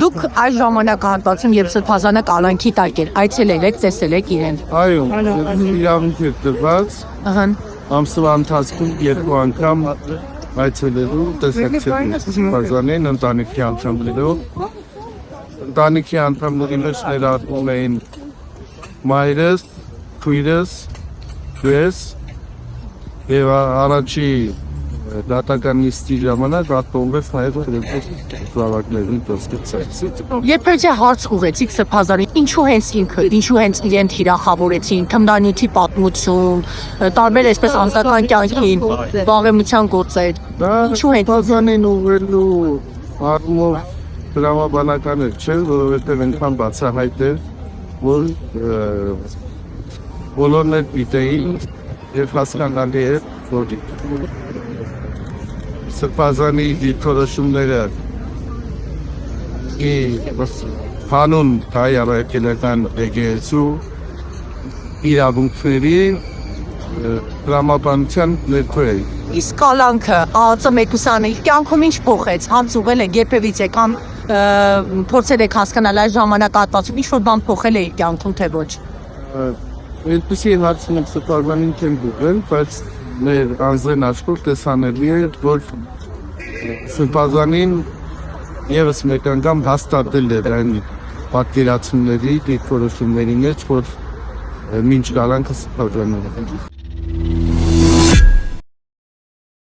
Դուք այս ժամանակահատվածում երբ Սրբազանը կալանքի տակ էր, այցելել եք, տեսել եք իրեն։ Այո, իրավունք է տրված, ամսվա ընթացքում երկու անգամ այցելելու տեսակցել Սրբազանին ընտանիքի անդամներով։ Ընտանիքի անդամների մեջ ներառվում էին մայրս, քույրս, ես եւ առաջի դատական նիստի ժամանակ արտոնվեց նաև զավակների դասկեցից։ Երբեք հարց ուղեցիք Սրբազանին, ինչու հենց ինքը, ինչու հենց իրեն թիրախավորեցին, թմրանյութի պատմություն, տարբեր այսպես անձնական կյանքին, վաղեմության գործեր։ Ինչու հենց Սրբազանին ուղղելու առումով դրամաբանական չէ, որովհետև այնքան բացահայտ էր, որ բոլորն էլ գիտեին եւ հասկանալի էր, որ Սրբազանի դիրքորոշումները հանուն հայ առաքելական եկեղեցու իրավունքների դրամաբանության ներքո է։ Իսկ կալանքը ԱԱԾ մեկուսանի կյանքում ինչ փոխեց, հանձուղել եք երբևիցե կամ փորձել եք հասկանալ այս ժամանակահատվածում ինչ որ բան փոխել է իր կյանքում թե ոչ։ Այդպիսի հարցն Սրբազանին չեմ գտել, բայց մեր անձրեն աշխուր տեսանելի է, որ Սրբազանին եւս մեկ անգամ հաստատել է այն պատկերացումների դիրքորոշումների մեջ, որ մինչ կալանքը Սրբազանն է։